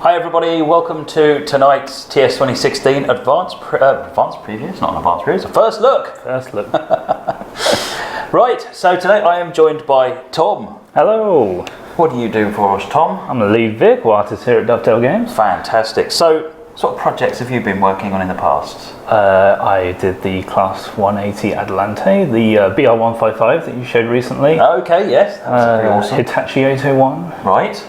Hi everybody, welcome to tonight's TS 2016 Advanced Preview. It's not an Advanced Preview, it's a First Look. First Look. Right, so today I am joined by Tom. Hello. What do you do for us, Tom? I'm the lead vehicle artist here at Dovetail Games. Fantastic. So, what sort of projects have you been working on in the past? I did the Class 180 Adelante, the BR155 that you showed recently. Okay, yes, that's pretty awesome. Hitachi 801. Right.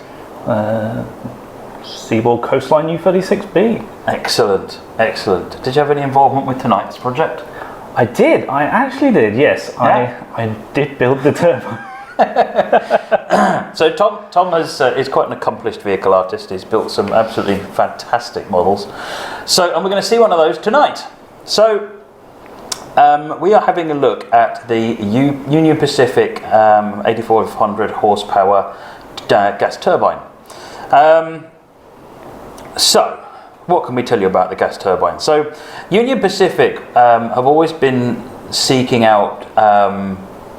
Seaboard Coastline U36B. Excellent, excellent. Did you have any involvement with tonight's project? I did, I actually did, yes. Yeah. I did build the turbine. So Tom is quite an accomplished vehicle artist. He's built some absolutely fantastic models. And we're going to see one of those tonight. So we are having a look at the Union Pacific 8400 horsepower gas turbine. So what can we tell you about the gas turbine? So Union Pacific have always been seeking out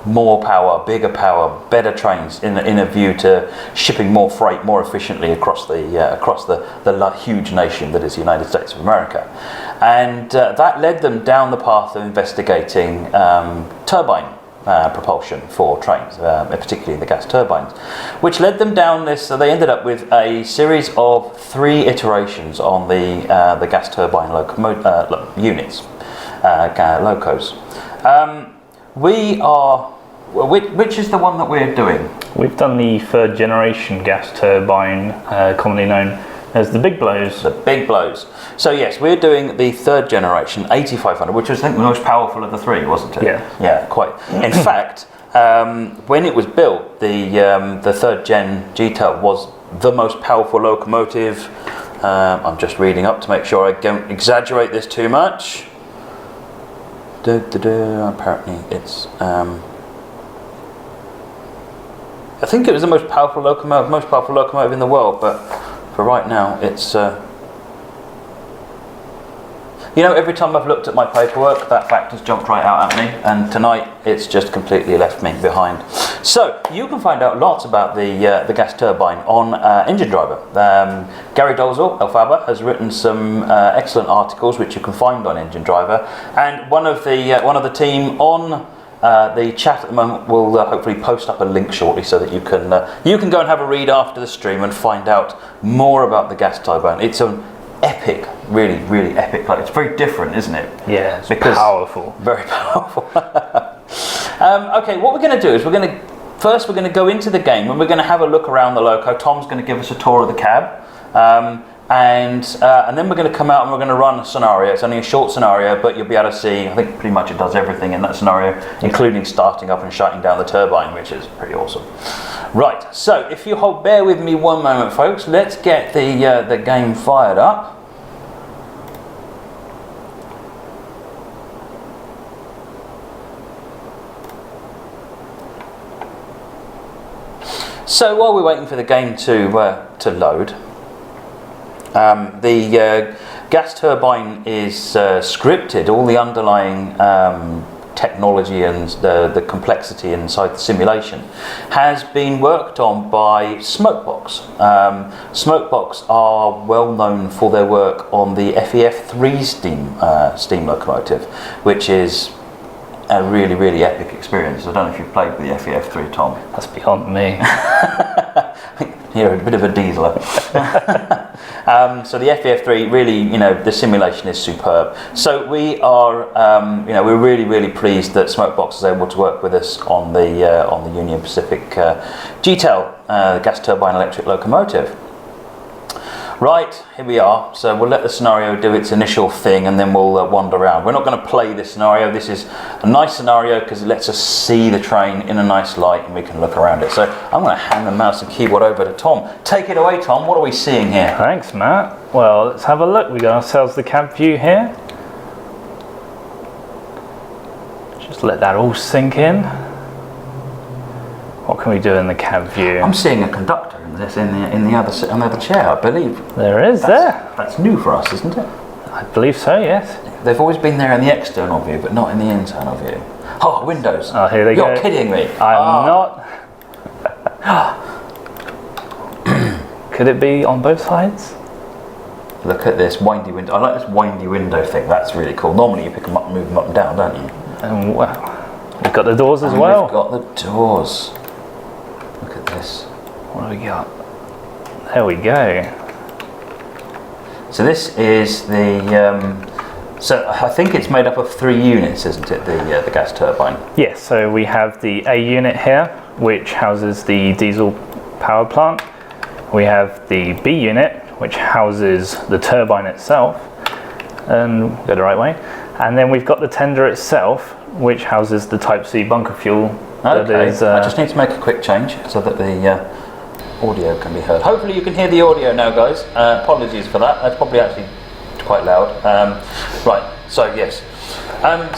more power, bigger power, better trains in a view to shipping more freight more efficiently across the huge nation that is the United States of America, and that led them down the path of investigating turbine propulsion for trains, particularly the gas turbines, which led them down this. So they ended up with a series of 3 iterations on the gas turbine units, Locos. Which is the one that we're doing? We've done the 3rd generation gas turbine, commonly known as the Big Blows. The Big Blows. So yes, we're doing the 3rd generation 8500, which was, I think, the most powerful of the 3, wasn't it? Yeah. Yeah, quite. In fact, when it was built, the 3rd gen GTEL was the most powerful locomotive. I'm just reading up to make sure I don't exaggerate this too much. Apparently it's I think it was the most powerful locomotive in the world, but for right now it's every time I've looked at my paperwork, that fact has jumped right out at me, and tonight it's just completely left me behind. So you can find out lots about the gas turbine on Engine Driver. Gary Dolezal, Alfaba, has written some excellent articles which you can find on Engine Driver, and one of the team on the chat at the moment will hopefully post up a link shortly so that you can go and have a read after the stream and find out more about the gas turbine. It's an epic, really, really epic. It's very different, isn't it? Yeah, it's powerful. Very powerful. Okay, what we're going to do is we're going to go into the game and we're going to have a look around the Loco. Tom's going to give us a tour of the cab, and then we're going to come out and we're going to run a scenario. It's only a short scenario, but you'll be able to see, I think pretty much it does everything in that scenario, including starting up and shutting down the turbine, which is pretty awesome. Right, so if you bear with me one moment, folks, let's get the game fired up. So while we're waiting for the game to load, the gas turbine is scripted. All the underlying technology and the complexity inside the simulation has been worked on by Smokebox. Smokebox are well known for their work on the FEF3 steam locomotive, which is a really, really epic experience. I don't know if you've played with the FEF3, Tom. That's beyond me. You're a bit of a dieseler. So the FEF3, really, the simulation is superb. So we are, we're really, really pleased that Smokebox is able to work with us on the Union Pacific GTEL, the gas turbine electric locomotive. Right, here we are. So we'll let the scenario do its initial thing and then we'll wander around. We're not going to play this scenario. This is a nice scenario because it lets us see the train in a nice light and we can look around it. So I'm going to hand the mouse and keyboard over to Tom. Take it away, Tom. What are we seeing here? Thanks, Matt. Well, let's have a look. We got ourselves the cab view here. Just let that all sink in. What can we do in the cab view? I'm seeing a conductor in the other chair, I believe. There is. That's new for us, isn't it? I believe so, yes. They've always been there in the external view, but not in the internal view. Oh, windows. Oh, here they go. You're kidding me. I'm not. Could it be on both sides? Look at this windy window. I like this windy window thing. That's really cool. Normally you pick them up and move them up and down, don't you? And wow, we've got the doors as well. We've got the doors. Look at this. What do we got? There we go. So this is the. So I think it's made up of 3 units, isn't it? The gas turbine. Yes. So we have the A unit here, which houses the diesel power plant. We have the B unit, which houses the turbine itself, and go the right way. And then we've got the tender itself, which houses the Type C bunker fuel. Okay. I just need to make a quick change so that the audio can be heard. Hopefully you can hear the audio now, guys. Apologies for that. That's probably actually quite loud. Right. So yes.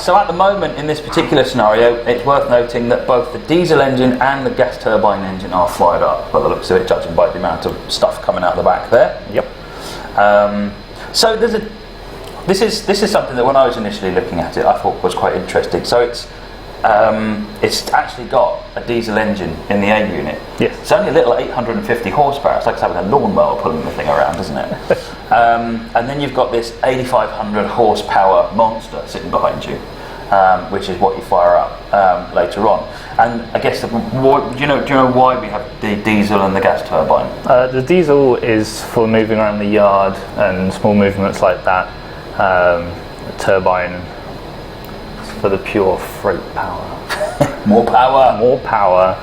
So at the moment in this particular scenario, it's worth noting that both the diesel engine and the gas turbine engine are fired up, by the looks of it, judging by the amount of stuff coming out the back there. Yep. So this is something that when I was initially looking at it, I thought was quite interesting. So it's actually got a diesel engine in the A unit. Yes. It's only a little 850 horsepower. It's like having a lawnmower pulling the thing around, isn't it? And then you've got this 8,500 horsepower monster sitting behind you, which is what you fire up later on. And I guess do you know why we have the diesel and the gas turbine? The diesel is for moving around the yard and small movements like that. The turbine is for the pure freight power. More power. More power,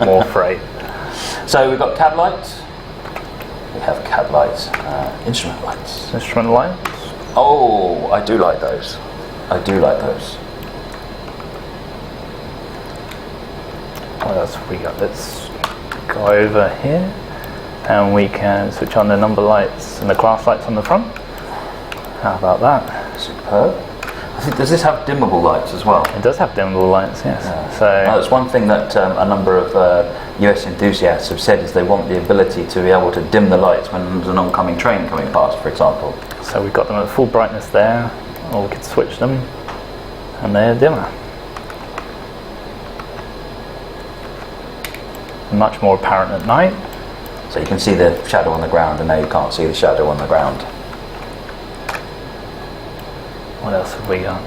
more freight. So we've got cab lights. We have cab lights, instrument lights. Instrument lights. Oh, I do like those. I do like those. What else have we got? Let's go over here and we can switch on the number lights and the class lights on the front. How about that? Superb. I think, does this have dimmable lights as well? It does have dimmable lights, yes. Yeah. So That's one thing that a number of US enthusiasts have said is they want the ability to be able to dim the lights when there's an oncoming train coming past, for example. So we've got them at full brightness there, or we could switch them and they're dimmer. Much more apparent at night. So you can see the shadow on the ground, and now you can't see the shadow on the ground. What else have we got?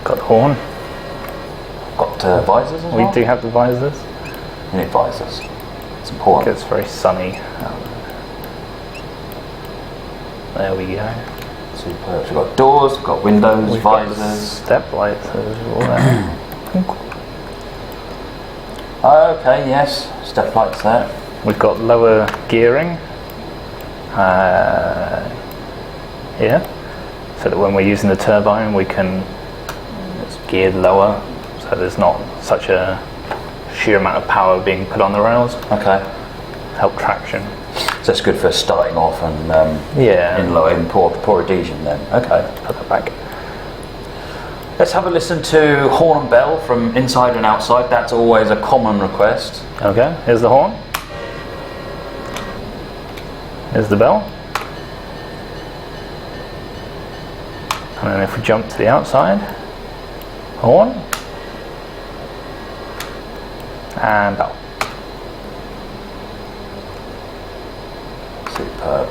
Got the horn. Got visors as well? We do have the visors. You need visors. It's important. It's very sunny. There we go. Superb. We've got doors, we've got windows, We've got the visors. step lights as well. Okay, yes. Step lights there. We've got lower gearing here, so that when we're using the turbine we can, it's geared lower, so there's not such a sheer amount of power being put on the rails. Okay. Help traction. So it's good for starting off and Yeah. in poor adhesion then. Okay. Put that back. Let's have a listen to horn and bell from inside and outside. That's always a common request. Okay, here's the horn. Here's the bell. And then if we jump to the outside, horn and bell. Superb.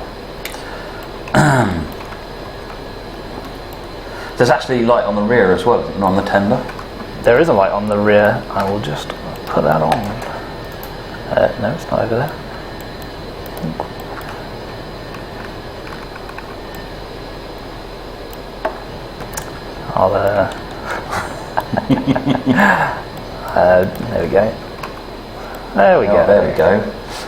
There's actually light on the rear as well, isn't there, on the tender? There is a light on the rear. I will just put that on. No, it's not over there. I'll there we go. There we go. There we go.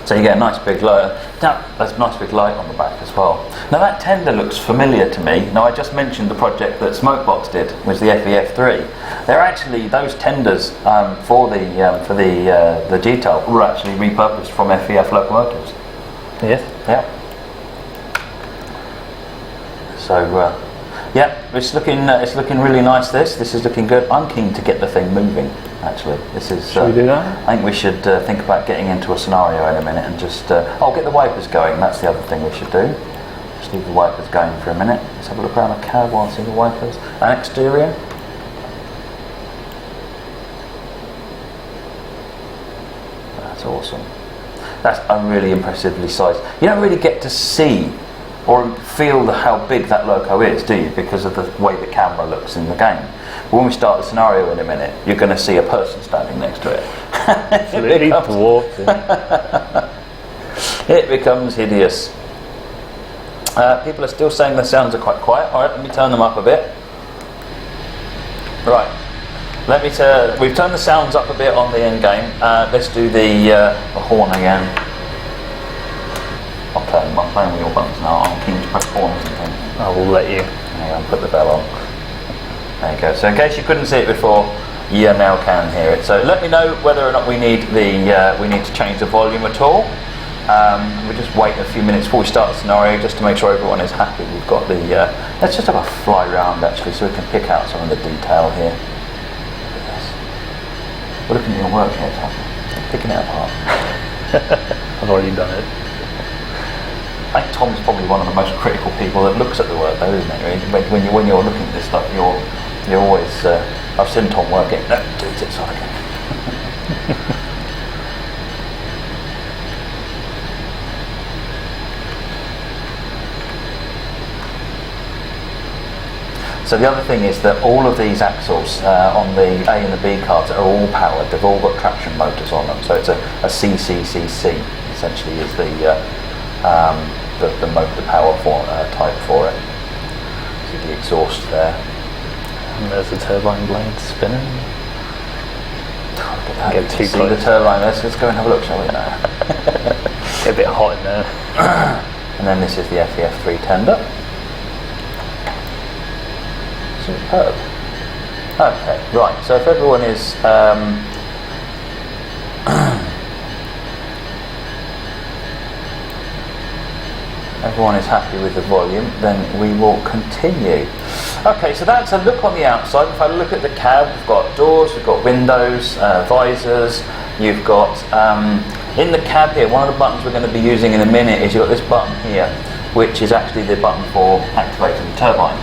So you get a nice big light. Now, there's a nice big light on the back as well. Now that tender looks familiar to me. Now I just mentioned the project that Smokebox did, was the FEF3. They're actually, those tenders for the GTAL were actually repurposed from FEF locomotives. Yes. Yeah. So yeah, it's looking really nice. This is looking good. I'm keen to get the thing moving. Actually, this is. Should we do that? I think we should think about getting into a scenario in a minute and just. I'll get the wipers going. That's the other thing we should do. Just leave the wipers going for a minute. Let's have a look around the cab while I see the wipers. And exterior. That's awesome. That's really impressively sized. You don't really get to see or feel how big that Loco is, do you? Because of the way the camera looks in the game. But when we start the scenario in a minute, you're going to see a person standing next to it. Absolutely dwarfed. It becomes hideous. People are still saying the sounds are quite quiet. All right, let me turn them up a bit. Right, we've turned the sounds up a bit on the end game. Let's do the horn again. I'm playing with your buttons now. I'm keen to press horns and things. I will let you. There you go, put the bell on. There you go. So in case you couldn't see it before, you now can hear it. So let me know whether or not we need to change the volume at all. We'll just wait a few minutes before we start the scenario, just to make sure everyone is happy. We've got the. Let's just have a fly round actually, so we can pick out some of the detail here. Yes. We're looking at your work here, Tom. Picking it apart. I've already done it. I think Tom's probably one of the most critical people that looks at the work, though, isn't he? When you're looking at this stuff, you're always. I've seen Tom working. No, delete it, sorry. So the other thing is that all of these axles on the A and the B cards are all powered. They've all got traction motors on them. So it's a CCCC essentially is the power type for it. See the exhaust there. And there's the turbine blade spinning. Get too close. The turbine. Let's go and have a look, shall we? Now. Get a bit hot in there. And then this is the FEF3 tender. Superb. Okay, right. So if everyone is happy with the volume, then we will continue. Okay, so that's a look on the outside. If I look at the cab, we've got doors, we've got windows, visors. You've got in the cab here. One of the buttons we're going to be using in a minute is you've got this button here, which is actually the button for activating the turbine.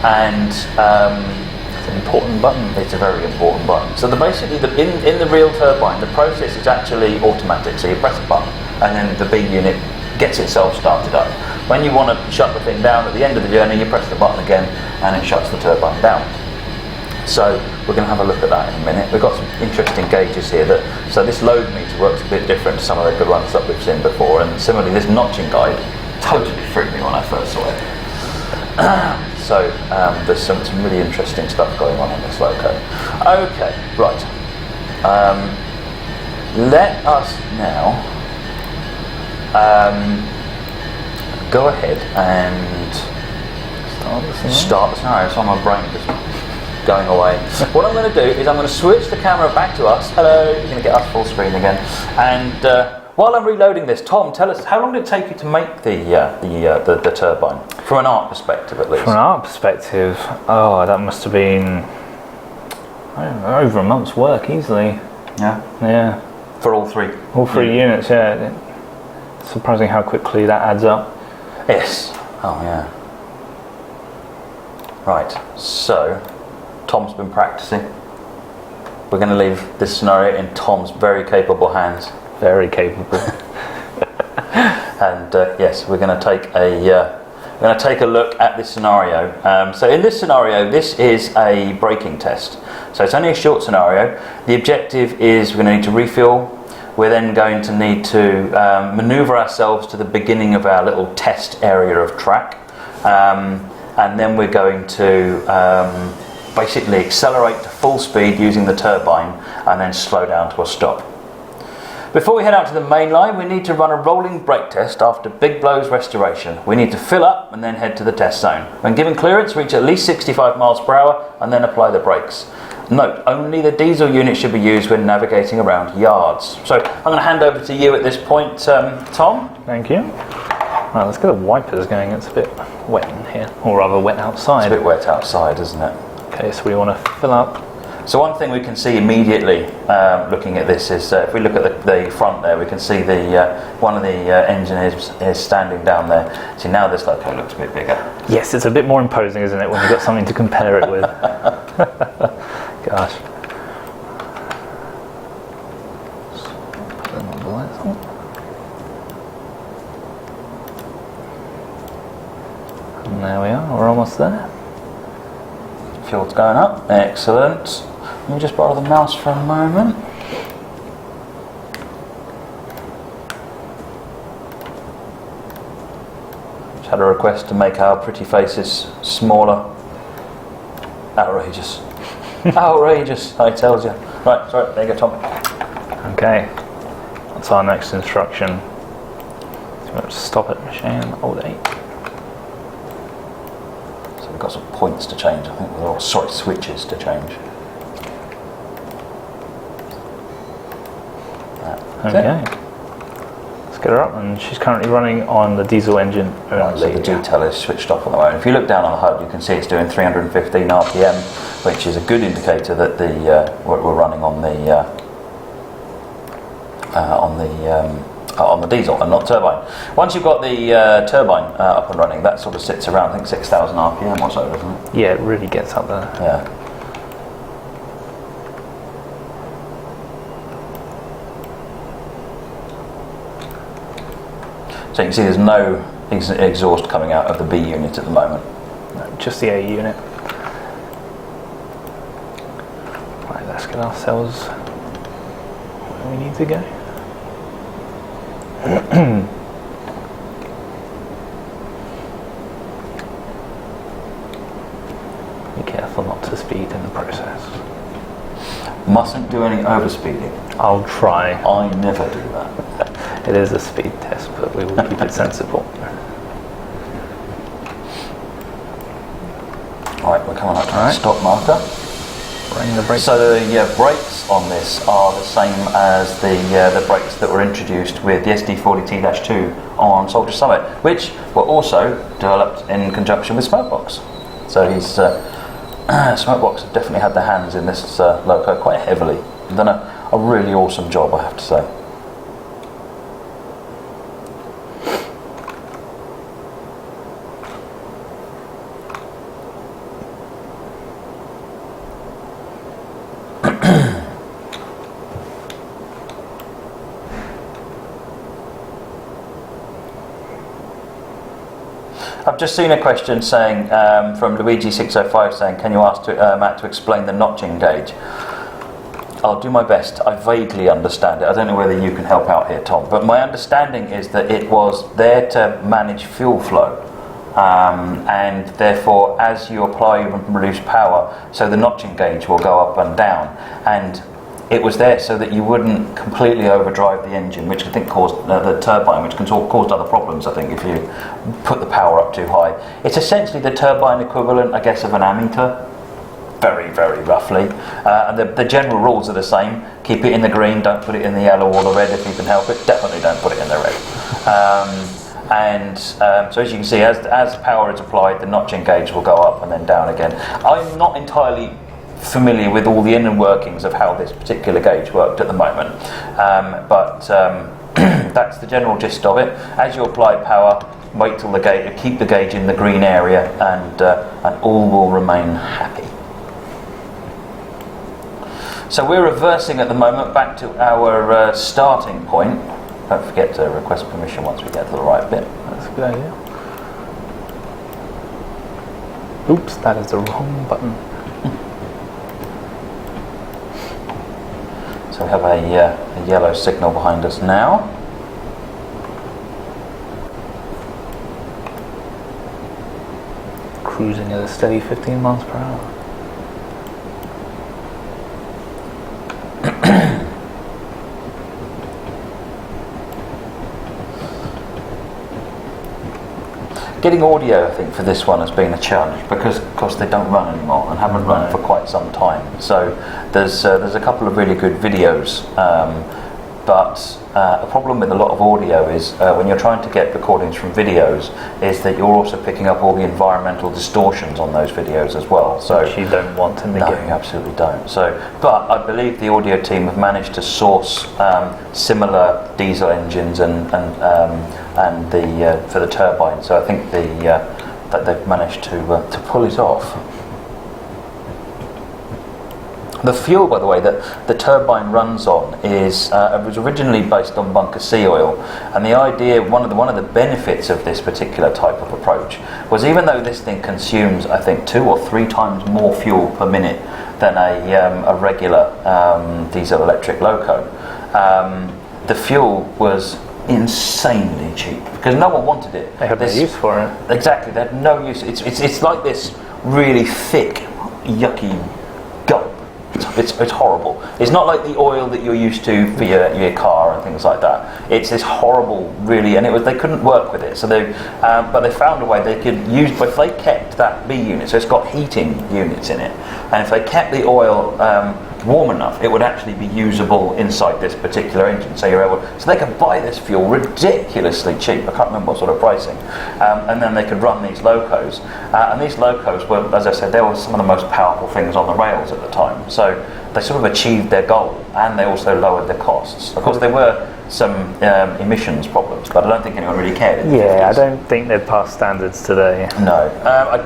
And it's an important button. It's a very important button. So basically, in the real turbine, the process is actually automatic. So you press a button, and then the B unit gets itself started up. When you want to shut the thing down at the end of the journey, you press the button again, and it shuts the turbine down. So we're going to have a look at that in a minute. We've got some interesting gauges here. So this load meter works a bit different to some of the good ones that we've seen before. And similarly, this notching guide totally freaked me when I first saw it. So there's some really interesting stuff going on this Loco. Okay, right. Let us now go ahead and start the scenario. So my brain just going away. What I'm going to do is I'm going to switch the camera back to us. Hello, you're going to get us full screen again. And while I'm reloading this, Tom, tell us, how long did it take you to make the turbine? From an art perspective, at least. From an art perspective, that must have been, I don't know, over a month's work easily. Yeah. Yeah. For all three. All three units. Yeah. It's surprising how quickly that adds up. Yes. Oh yeah. Right. So, Tom's been practicing. We're going to leave this scenario in Tom's very capable hands. Very capable. And yes, we're going to take a look at this scenario. So in this scenario, this is a braking test. So it's only a short scenario. The objective is we're going to need to refuel. We're then going to need to manoeuvre ourselves to the beginning of our little test area of track. And then we're going to basically accelerate to full speed using the turbine and then slow down to a stop. Before we head out to the main line, we need to run a rolling brake test after Big Blow's restoration. We need to fill up and then head to the test zone. When given clearance, reach at least 65 miles per hour and then apply the brakes. Note, only the diesel unit should be used when navigating around yards. So I'm going to hand over to you at this point, Tom. Thank you. Right, let's get the wipers going. It's a bit wet in here, or rather wet outside. It's a bit wet outside, isn't it? Okay, so we want to fill up. So one thing we can see immediately looking at this is if we look at the front there, we can see one of the engineers is standing down there. See, now this Loco looks a bit bigger. Yes, it's a bit more imposing, isn't it, when you've got something to compare it with. Gosh. And there we are, we're almost there. Fuel's going up, excellent. Let me just borrow the mouse for a moment. Just had a request to make our pretty faces smaller. Outrageous. Outrageous, I tells you. Right, sorry, there you go, Tom. Okay, that's our next instruction. So let's stop it, machine, hold 8. So we've got some points to change, I think, or sorry, switches to change. Okay, let's get her up, and she's currently running on the diesel engine Right, so the detail is switched off at the moment. If you look down on the HUD, you can see it's doing 315 RPM, which is a good indicator that we're running on the diesel and not turbine. Once you've got the turbine up and running, that sort of sits around, I think, 6,000 RPM or so, doesn't it? Yeah, it really gets up there. Yeah. So you can see there's no exhaust coming out of the B unit at the moment. No, just the A unit. Right, let's get ourselves where we need to go. Be careful not to speed in the process. Mustn't do any overspeeding. I'll try. I never do that. It is a speed test, but we will keep it sensible. Alright, we're coming up to the stop marker. Bring the brakes. So the brakes on this are the same as the brakes that were introduced with the SD40T-2 on Soldier Summit, which were also developed in conjunction with Smokebox. So Smokebox have definitely had their hands in this Loco quite heavily. They've done a really awesome job, I have to say. I've just seen a question saying from Luigi605 saying, can you ask Matt to explain the notching gauge? I'll do my best. I vaguely understand it. I don't know whether you can help out here, Tom, but my understanding is that it was there to manage fuel flow, and therefore as you apply and reduce power, so the notching gauge will go up and down, and it was there so that you wouldn't completely overdrive the engine, which I think caused the turbine, which caused other problems, I think, if you put the power up too high. It's essentially the turbine equivalent, I guess, of an ammeter, very, very roughly. And the general rules are the same. Keep it in the green, don't put it in the yellow or the red if you can help it. Definitely don't put it in the red. So as you can see, as power is applied, the notching gauge will go up and then down again. I'm not entirely familiar with all the inner workings of how this particular gauge worked at the moment, but that's the general gist of it. As you apply power, wait till the gauge, keep the gauge in the green area, and all will remain happy. So we're reversing at the moment back to our starting point. Don't forget to request permission once we get to the right bit. That's a good idea. Oops, that is the wrong button. So we have a yellow signal behind us now. Cruising at a steady 15 miles per hour. Getting audio, I think, for this one has been a challenge because, of course, they don't run anymore and haven't run for quite some time. So there's a couple of really good videos, but a problem with a lot of audio is when you're trying to get recordings from videos is that you're also picking up all the environmental distortions on those videos as well. So which you don't want in the no, game. you absolutely don't. So, but I believe the audio team have managed to source similar diesel engines and the for the turbine. So I think that they've managed to pull it off. The fuel, by the way, that the turbine runs on is was originally based on bunker sea oil, and the idea, one of the benefits of this particular type of approach was, even though this thing consumes, I think, 2 or 3 times more fuel per minute than a regular diesel electric loco, the fuel was insanely cheap because no one wanted it. They had no use for it. Exactly, they had no use. It's like this really thick, yucky gulp. It's horrible. It's not like the oil that you're used to for your car and things like that. It's this horrible, really, and they couldn't work with it. So but they found a way they could use. But if they kept that B unit, so it's got heating units in it, and if they kept the oil warm enough, it would actually be usable inside this particular engine. So they could buy this fuel ridiculously cheap. I can't remember what sort of pricing, and then they could run these locos. And these locos were, as I said, they were some of the most powerful things on the rails at the time. So they sort of achieved their goal, and they also lowered their costs. Of course, there were some emissions problems, but I don't think anyone really cared. I don't think they've passed standards today. No.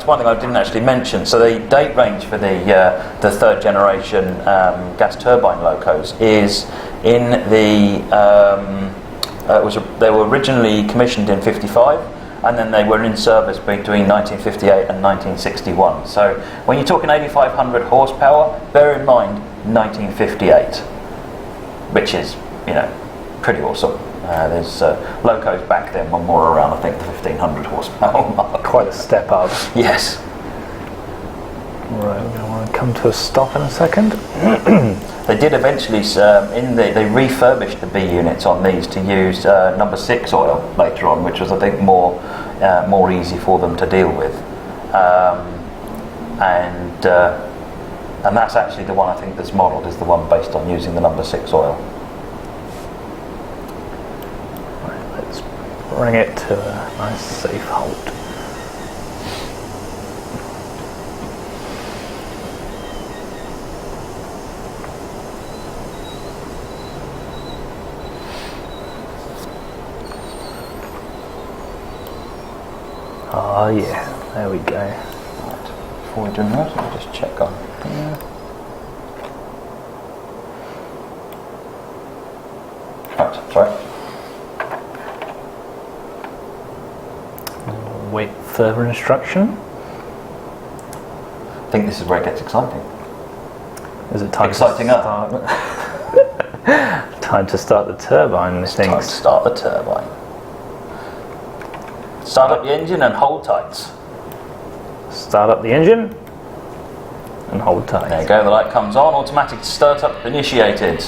One thing I didn't actually mention, so the date range for the third generation gas turbine locos is in the they were originally commissioned in 55, and then they were in service between 1958 and 1961. So when you're talking 8,500 horsepower, bear in mind 1958, which is, pretty awesome. There's locos back then were more around, I think, the 1,500 horsepower mark. Quite a step up. Yes. Right, we're going to want to come to a stop in a second. They did eventually, they refurbished the B units on these to use number 6 oil later on, which was, I think, more easy for them to deal with. And that's actually the one I think that's modelled, is the one based on using the number 6 oil. Right, let's bring it to a nice safe hold. Oh yeah, there we go. Right. Before we do that, I'll just check on here. Right, sorry. Wait further instruction. I think this is where it gets exciting. Is it time Exciting to up. start? Time to start the turbine, It's time to start the turbine. Start up the engine and hold tight. Start up the engine and hold tight. There you go, the light comes on, automatic startup initiated.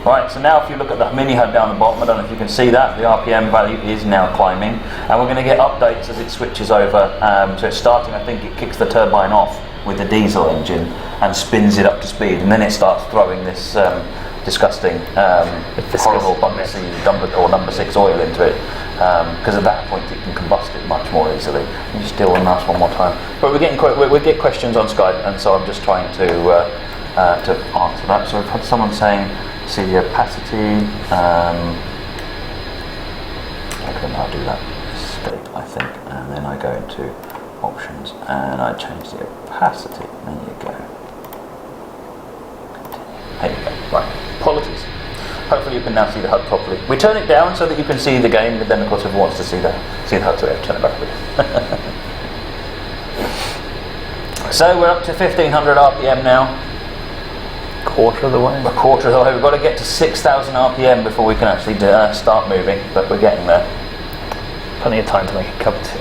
Right, so now if you look at the mini HUD down the bottom, I don't know if you can see that, the RPM value is now climbing, and we're going to get updates as it switches over. So it's starting, I think it kicks the turbine off with the diesel engine and spins it up to speed, and then it starts throwing this disgusting, horrible bunker C number 6 oil into it, because at that point it can combust it much more easily. Let me just deal with mouse one more time. But we get questions on Skype, and so I'm just trying to answer that. So we've had someone saying, see the opacity. I can now do that. Escape, I think, and then I go into options and I change the opacity. There you go. Continue. There you go. Right. Apologies. Hopefully you can now see the HUD properly. We turn it down so that you can see the game, but then of course everyone wants to see the HUD, so we have to turn it back a bit. So we're up to 1500 RPM now. Quarter of the way. A quarter of the way. We've got to get to 6,000 RPM before we can actually start moving, but we're getting there. Plenty of time to make a cup of tea.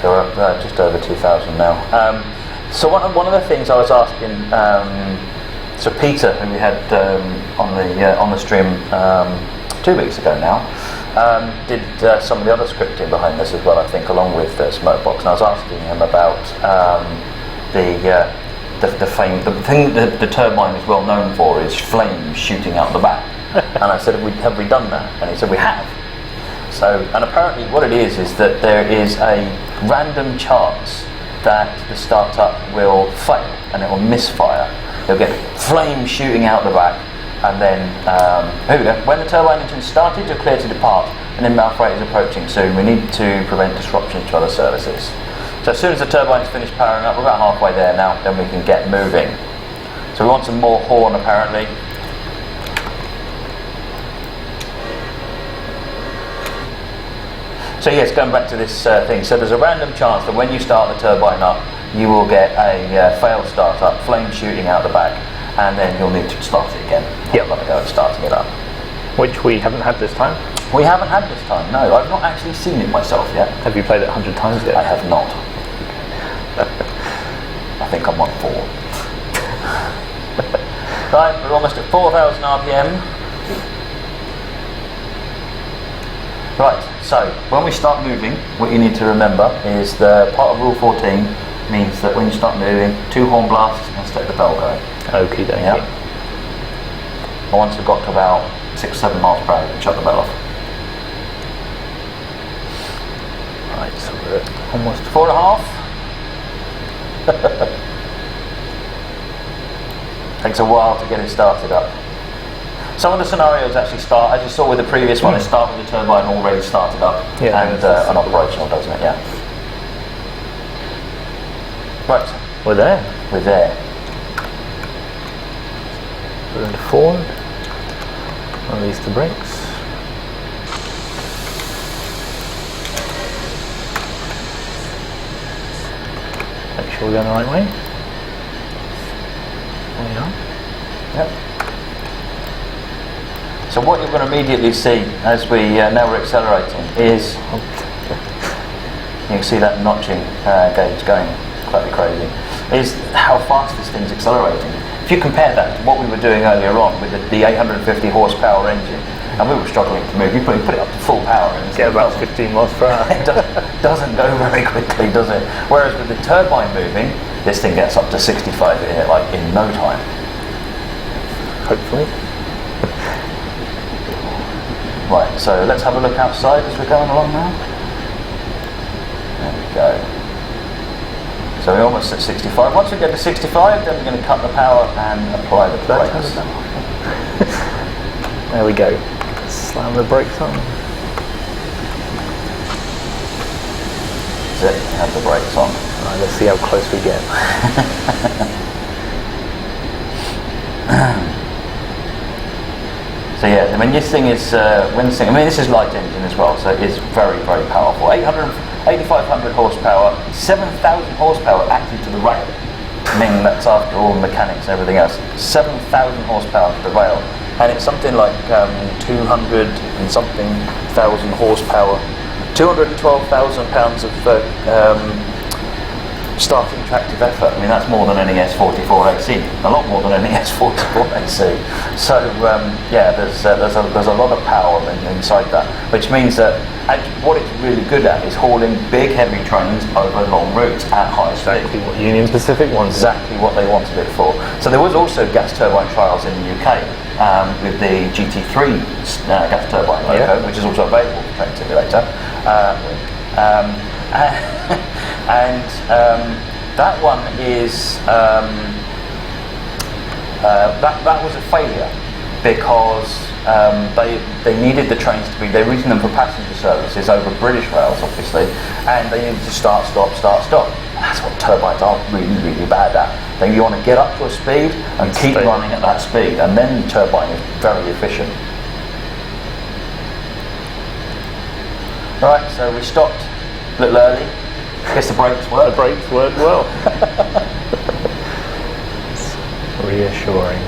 So we're up just over 2,000 now. So one of the things I was asking, so Peter, who we had on the stream 2 weeks ago now, did some of the other scripting behind this as well, I think, along with Smokebox. And I was asking him about the thing that the turbine is well known for is flames shooting out the back. And I said, have we done that? And he said, we have. So, and apparently what it is that there is a random chance that the startup will fail and it will misfire. You'll get flames shooting out the back, and then here we go. When the turbine engine started, you're clear to depart. An inbound freight is approaching soon. We need to prevent disruption to other services. So as soon as the turbine's finished powering up, we're about halfway there now, then we can get moving. So we want some more horn apparently. So yes, going back to this thing, so there's a random chance that when you start the turbine up, you will get a failed start up, flame shooting out the back, and then you'll need to start it again. Yep. Have a go at starting it up. Which we haven't had this time. We haven't had this time, no. I've not actually seen it myself yet. Have you played it 100 times yet? I have not. I think I'm on 4. Right, we're almost at 4,000 RPM. Right, so when we start moving, what you need to remember is the part of Rule 14 means that when you start moving, 2 horn blasts and set the bell going. Okie dokie. Yeah. And once we've got to about 6-7 miles per hour, you can shut the bell off. Right, so we're at almost 4.5. Takes a while to get it started up. Some of the scenarios actually start, as you saw with the previous one, it started with the turbine already started up and operational, doesn't it? Yeah. Right. We're there. We're there. We're into forward. Release the brakes. Make sure we're going the right way. There we are. Yep. So what you're going to immediately see as we now we're accelerating is you can see that notching gauge going slightly crazy, is how fast this thing's accelerating. If you compare that to what we were doing earlier on with the 850 horsepower engine, and we were struggling to move, you put it up to full power and get about 15 miles per hour. It doesn't go very quickly, does it? Whereas with the turbine moving, this thing gets up to 65 in no time. Hopefully. Right, so let's have a look outside as we're going along now. There we go. So we're almost at 65. Once we get to 65, then we're going to cut the power and apply the brakes. There we go. Slam the brakes on. That's it, have the brakes on. Right, let's see how close we get. So yeah, I mean this thing is this is light engine as well, so it is very, very powerful. 8,500 horsepower, 7,000 horsepower active to the rail. I mean that's after all the mechanics and everything else. 7,000 horsepower to the rail, and it's something like 200 and something thousand horsepower, 212,000 pounds of starting tractive effort. I mean that's more than any S44AC, a lot more than any S44AC. So yeah, there's a lot of power inside that, which means that what it's really good at is hauling big heavy trains over long routes at high speed. Exactly what Union Pacific wanted. Exactly what they wanted it for. So there was also gas turbine trials in the UK with the GT3 gas turbine Loco, which is also available for Train Simulator. And that one is that was a failure because they needed the trains to be, they were using them for passenger services over British rails obviously, and they needed to start stop. That's what turbines are really, really bad at. Then you want to get up to a speed and keep running at that speed, and then the turbine is very efficient. Right, so we stopped a little early. I guess the brakes work. The brakes work well. It's reassuring.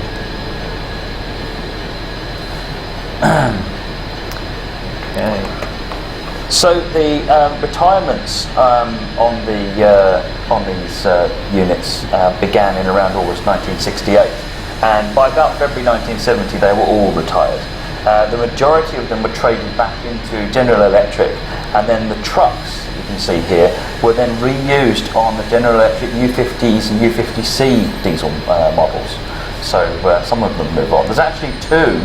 Okay. So the retirements on these units began in around August 1968, and by about February 1970 they were all retired. The majority of them were traded back into General Electric, and then the trucks, you can see here, were then reused on the General Electric U50s and U50C diesel models. So some of them move on. There's actually 2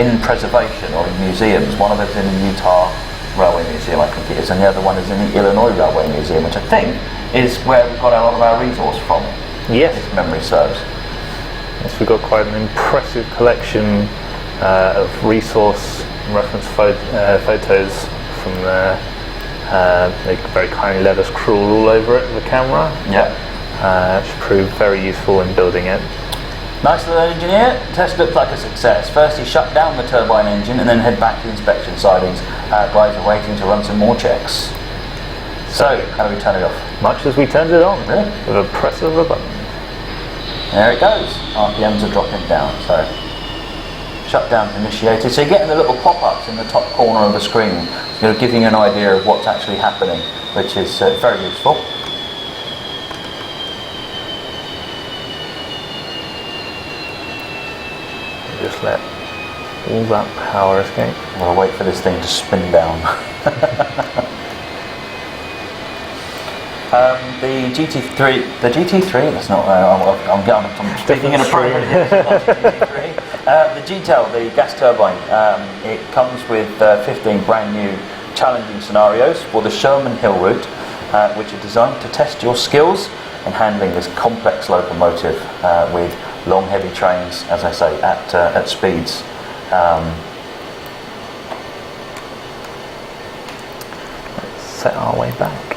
in preservation or in museums. One of them is in the Utah Railway Museum, I think it is, and the other one is in the Illinois Railway Museum, which I think is where we got a lot of our resource from. Yes. If memory serves. Yes, we've got quite an impressive collection of resource and reference photos from there. They very kindly let us crawl all over it with a camera. Yeah. Which proved very useful in building it. Nice little engineer. Test looked like a success. First he shut down the turbine engine and then head back to inspection sidings. Guys are waiting to run some more checks. So, how do we turn it off? Much as we turned it on, Really? with a press of a button. There it goes. RPMs are dropping down. So, shutdown initiated. So you're getting the little pop-ups in the top corner of the screen, giving you an idea of what's actually happening, which is very useful. Just let all that power escape. We'll wait for this thing to spin down. The GT3, that's not, I'm speaking inappropriately. The GTEL, the gas turbine, it comes with 15 brand new challenging scenarios for the Sherman Hill route, which are designed to test your skills in handling this complex locomotive with long heavy trains, as I say, at speeds. Let's set our way back.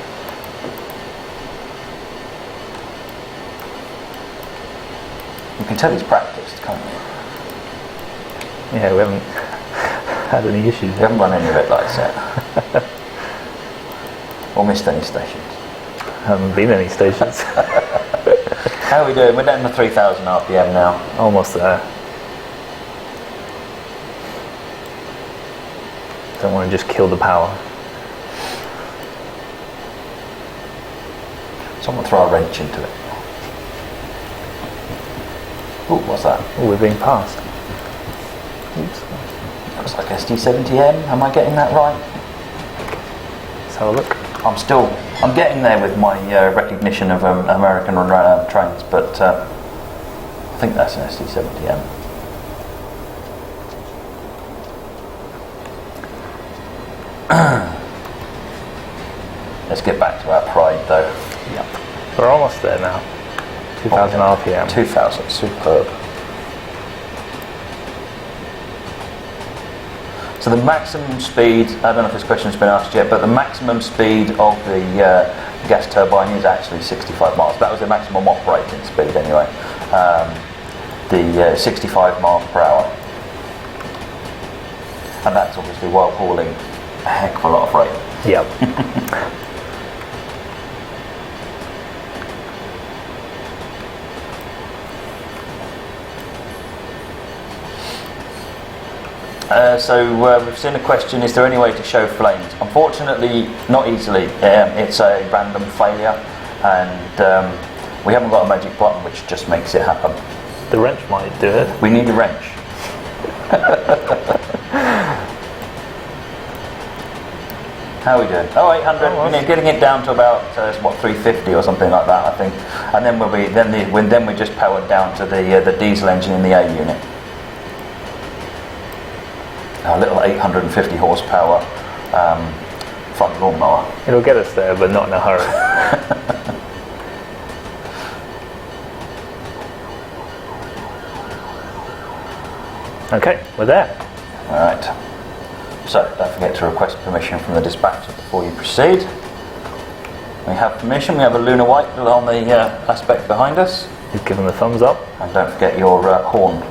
You can tell he's practiced, can't you? Yeah, we haven't had any issues. We haven't run any red lights yet. Or missed any stations. Haven't been any stations. How are we doing? We're down to 3,000 RPM now. Almost there. Don't want to just kill the power. Someone throw a wrench into it. Ooh, what's that? Oh, we're being passed. Oops. Looks like SD70M. Am I getting that right? Let's have a look. I'm getting there with my recognition of American trains, but I think that's an SD70M. Let's get back to our pride, though. Yep. We're almost there now. 2,000 RPM. 2,000, superb. So the maximum speed, I don't know if this question's been asked yet, but the maximum speed of the gas turbine is actually 65 miles. That was the maximum operating speed anyway. The 65 miles per hour. And that's obviously while hauling a heck of a lot of freight. Yep. We've seen a question, is there any way to show flames? Unfortunately, not easily. It's a random failure and we haven't got a magic button which just makes it happen. The wrench might do it. We need a wrench. How are we doing? Oh, 800. We're getting it down to about 350 or something like that, I think. And then we're just powered down to the diesel engine in the A unit. A little 850 horsepower front lawnmower. It'll get us there, but not in a hurry. Okay, we're there. Alright. So, don't forget to request permission from the dispatcher before you proceed. We have permission. We have a lunar white on the aspect behind us. You've given the thumbs up. And don't forget your horn.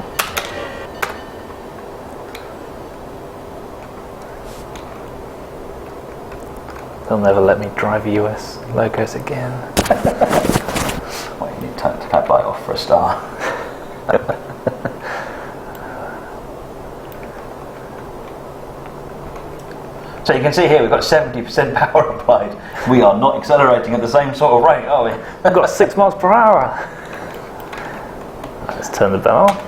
They'll never let me drive a US Locos again. Well, you need to bite off for a star. So you can see here we've got 70% power applied. We are not accelerating at the same sort of rate, are we? We've got 6 miles per hour. Let's turn the bell off.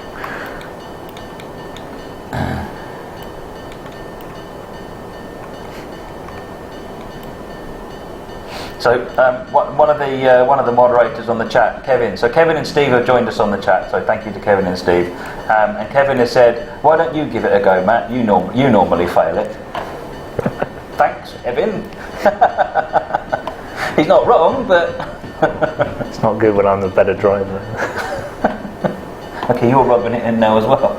So one of the moderators on the chat, Kevin. So Kevin and Steve have joined us on the chat. So thank you to Kevin and Steve. And Kevin has said, "Why don't you give it a go, Matt? You normally fail it." Thanks, Kevin. He's not wrong, but it's not good when I'm the better driver. Okay, you're rubbing it in now as well.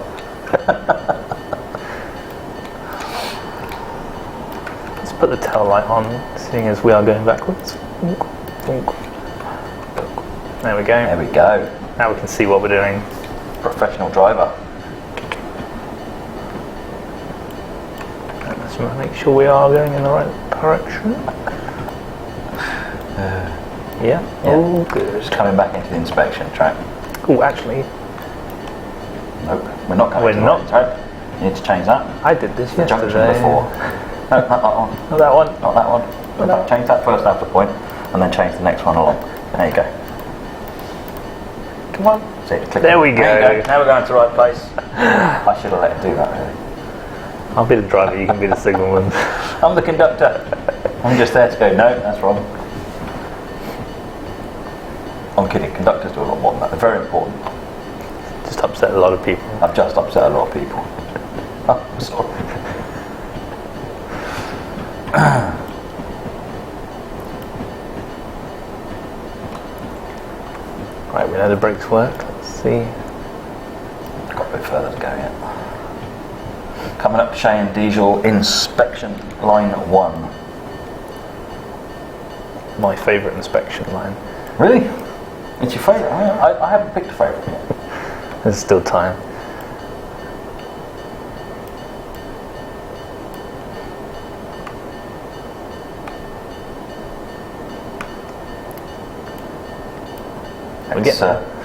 Let's put the tail light on, seeing as we are going backwards. There we go. There we go. Now we can see what we're doing. Professional driver. Let's make sure we are going in the right direction. Yeah. Oh, good. Just coming back into the inspection track. Oh, actually, Nope, we're not coming We're to the not. right track. You need to change that. I did this The junction yesterday. before. No, not that one. Not that one. Not that one. Go back, change that first after point, and then change the next one along. There you go. Come on. See, click There it. we There you go. Now we're going to the right place. I should have let him do that, really. I'll be the driver, you can be the signalman. I'm the conductor. I'm just there to go, no, that's wrong. I'm kidding, conductors do a lot more than that. They're very important. Just upset a lot of people. I've just upset a lot of people. Oh, sorry. Right, we know the brakes work. Let's see. Got a bit further to go yet. Coming up, Cheyenne Diesel inspection line 1. My favourite inspection line. Really? It's your favourite? I haven't picked a favourite yet. There's still time.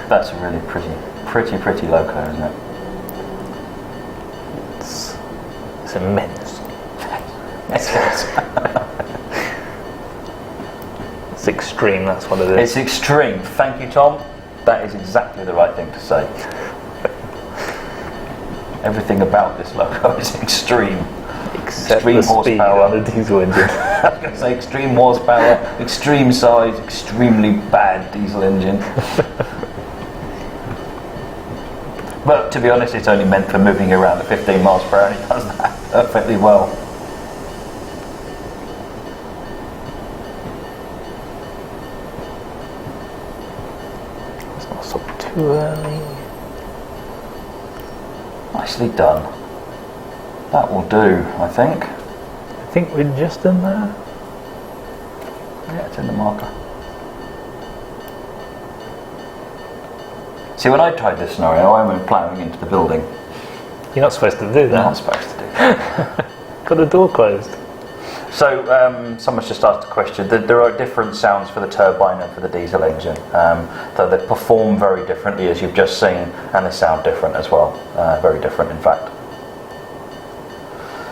That's a really pretty Loco, isn't it? It's immense. It's extreme, that's what it is. It's extreme. Thank you, Tom. That is exactly the right thing to say. Everything about this Loco is extreme. Except extreme the speed horsepower. on the diesel engine. I was going to say extreme horsepower, extreme size, extremely bad diesel engine. But to be honest, it's only meant for moving around at 15 miles per hour, and it does that perfectly well. Let's not stop too early. Nicely done. That will do, I think. I think we're just in there. Yeah, it's in the marker. See, when I tried this scenario, I went ploughing into the building. You're not supposed to do You're not that. supposed to do that. Got the door closed. So, someone's just asked a question. There are different sounds for the turbine and for the diesel engine. So they perform very differently, as you've just seen, and they sound different as well. Very different, in fact.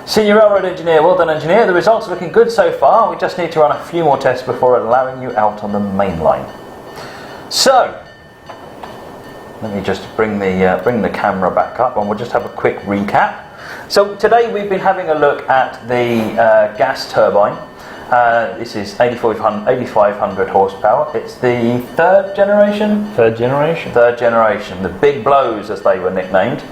Senior Railroad Engineer, well done engineer. The results are looking good so far. We just need to run a few more tests before allowing you out on the main line. So, let me just bring the camera back up and we'll just have a quick recap. So today we've been having a look at the gas turbine. This is 8,500 horsepower. It's the third generation? Third generation. Third generation, the big blows as they were nicknamed.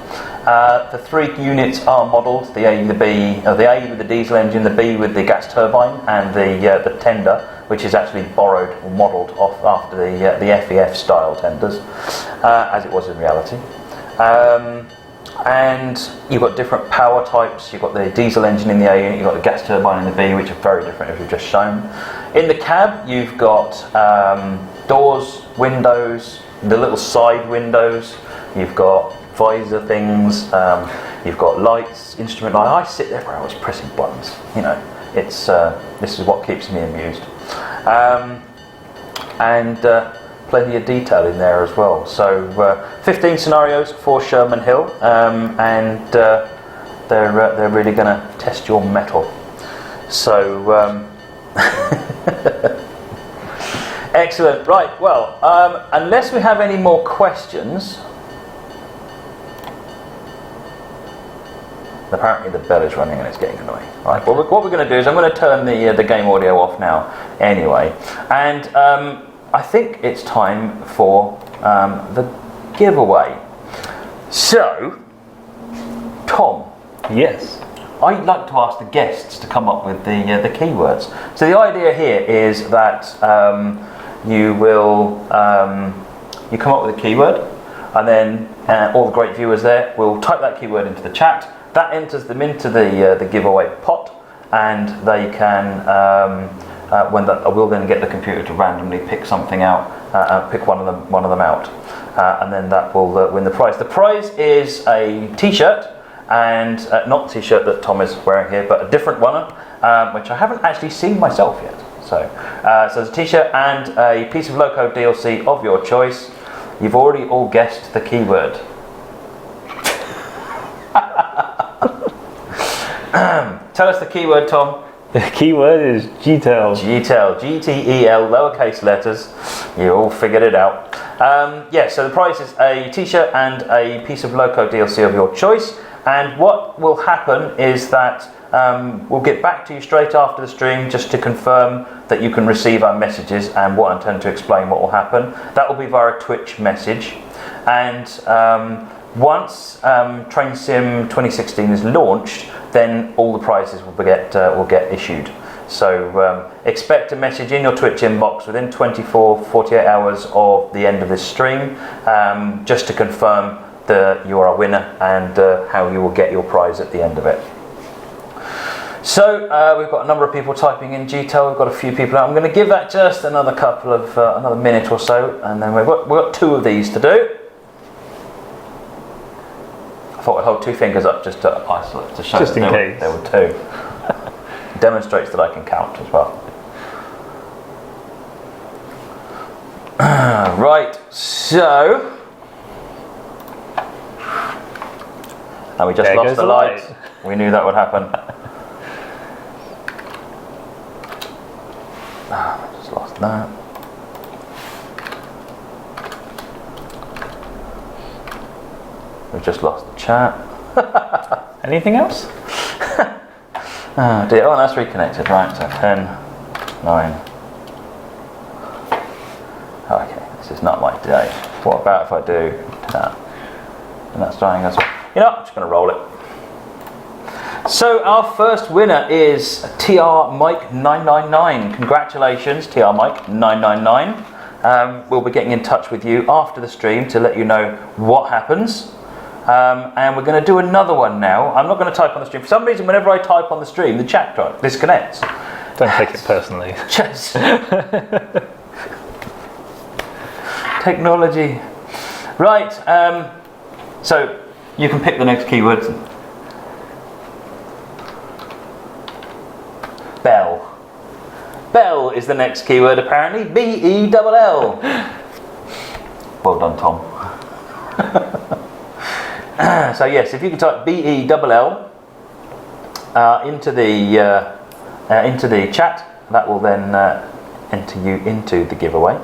The three units are modelled, the A, the B, the A with the diesel engine, the B with the gas turbine, and the tender, which is actually borrowed or modelled off after the FEF style tenders, as it was in reality. And you've got different power types. You've got the diesel engine in the A unit, you've got the gas turbine in the B, which are very different as we've just shown. In the cab, you've got doors, windows, the little side windows, you've got visor things, you've got lights, instrument light. I sit there for hours pressing buttons, you know. It's this is what keeps me amused. And plenty of detail in there as well. So 15 scenarios for Sherman Hill, and they're really going to test your mettle. So excellent. Right. Well, unless we have any more questions. Apparently the bell is running and it's getting annoying. Right. Well, what we're going to do is I'm going to turn the game audio off now anyway, and I think it's time for the giveaway. So, Tom. Yes. I'd like to ask the guests to come up with the keywords. So the idea here is that you will you come up with a keyword, and then all the great viewers there will type that keyword into the chat. That enters them into the giveaway pot, and they can we'll then get the computer to randomly pick something out, pick one of them out, and then that will win the prize. The prize is a T-shirt, and not the T-shirt that Tom is wearing here, but a different one, which I haven't actually seen myself yet. So it's a T-shirt and a piece of Loco DLC of your choice. You've already all guessed the keyword. Tell us the keyword, Tom. The keyword is GTEL. GTEL, G-T-E-L, lowercase letters. You all figured it out. So the prize is a T-shirt and a piece of Loco DLC of your choice. And what will happen is that we'll get back to you straight after the stream just to confirm that you can receive our messages, and what I intend to explain what will happen. That will be via a Twitch message. And once Train Sim 2016 is launched, then all the prizes will get issued. So expect a message in your Twitch inbox within 48 hours of the end of this stream, just to confirm that you are a winner and how you will get your prize at the end of it. So we've got a number of people typing in GTEL. We've got a few people out. I'm going to give that just another another minute or so, and then we've got 2 of these to do. I thought I'd hold 2 fingers up just to isolate, to show just that in case. there were 2. Demonstrates that I can count as well. Right, so, and we just there lost the light. light. We knew that would happen. Just lost that. We've just lost the chat. Anything else? Oh dear, oh, that's reconnected, right, so 10, 9. Okay, this is not my day. What about if I do that? And that's dying as well. You know, I'm just going to roll it. So our first winner is TR Mike 999. Congratulations, TR Mike 999. We'll be getting in touch with you after the stream to let you know what happens. And we're going to do another one now. I'm not going to type on the stream. For some reason, whenever I type on the stream, the chat disconnects. Don't take it personally. Just technology. Right. So you can pick the next keyword. Bell. Bell is the next keyword, apparently. B-E-L-L. Well done, Tom. So yes, if you can type B-E-L-L into the chat, that will then enter you into the giveaway.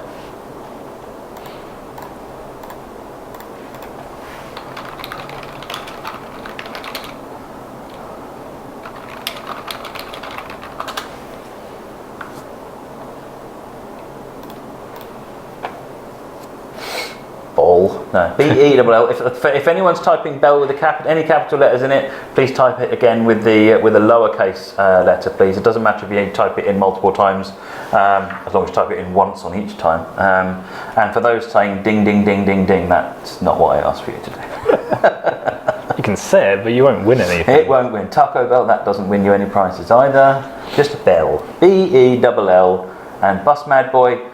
No, B-E-L-L. If anyone's typing Bell with any capital letters in it, please type it again with a lowercase letter, please. It doesn't matter if you type it in multiple times, as long as you type it in once on each time. And for those saying ding, ding, ding, ding, ding, that's not what I asked for you to do. You can say it, but you won't win anything. It won't win. Taco Bell, that doesn't win you any prizes either. Just a Bell. B-E-L-L. And Bus Mad Boy,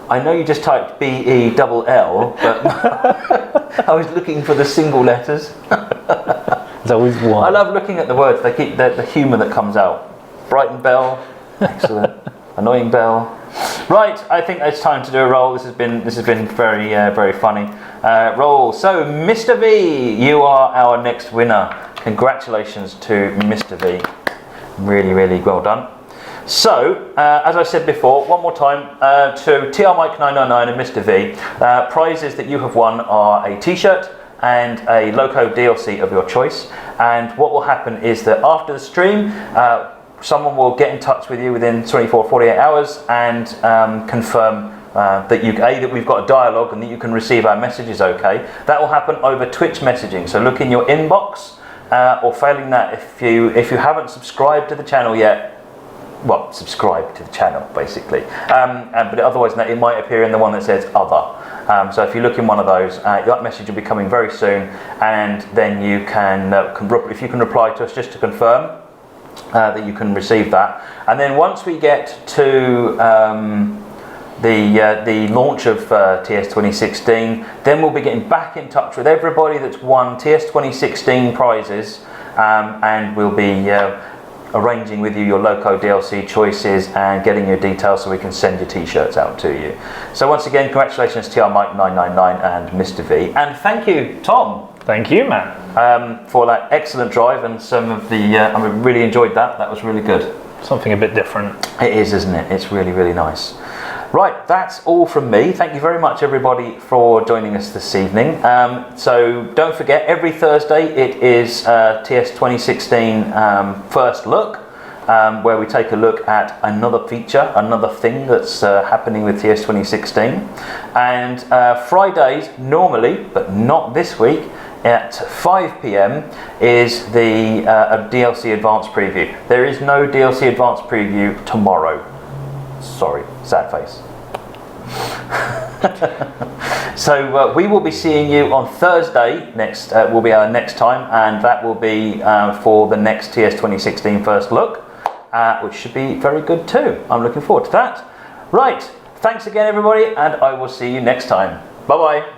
I know you just typed B-E-L-L, but I was looking for the single letters. There's always one. I love looking at the words. They keep the humour that comes out. Brighton Bell, excellent. Annoying Bell. Right, I think it's time to do a roll. This has been very very funny. Roll. So, Mr. V, you are our next winner. Congratulations to Mr. V. Really, really well done. So, as I said before, one more time, to TR Mike 999 and Mr. V, prizes that you have won are a T-shirt and a Loco DLC of your choice. And what will happen is that after the stream, someone will get in touch with you within 48 hours and confirm that that we've got a dialogue and that you can receive our messages okay. That will happen over Twitch messaging. So look in your inbox, or failing that, if you haven't subscribed to the channel yet, well, subscribe to the channel basically, but otherwise it might appear in the one that says other, So if you look in one of those, that message will be coming very soon, and then you can, if you can reply to us just to confirm that you can receive that. And then once we get to the launch of TS 2016, then we'll be getting back in touch with everybody that's won TS 2016 prizes, and we'll be arranging with you your Loco DLC choices and getting your details so we can send your t-shirts out to you. So once again, congratulations TR Mike 999 and Mr. V, and thank you Tom. Thank you, Matt, for that excellent drive, and some of the I really enjoyed that. That was really good. Something a bit different. It is, isn't it? It's really, really nice. Right, that's all from me. Thank you very much, everybody, for joining us this evening. So don't forget, every Thursday it is TS 2016 First Look, where we take a look at another feature, another thing that's happening with TS 2016. And Fridays, normally, but not this week, at 5 PM is the DLC Advanced Preview. There is no DLC Advanced Preview tomorrow. Sorry, sad face. So we will be seeing you on Thursday next, will be our next time, and that will be for the next TS 2016 First Look, which should be very good too. I'm looking forward to that. Right, thanks again everybody, and I will see you next time. Bye bye.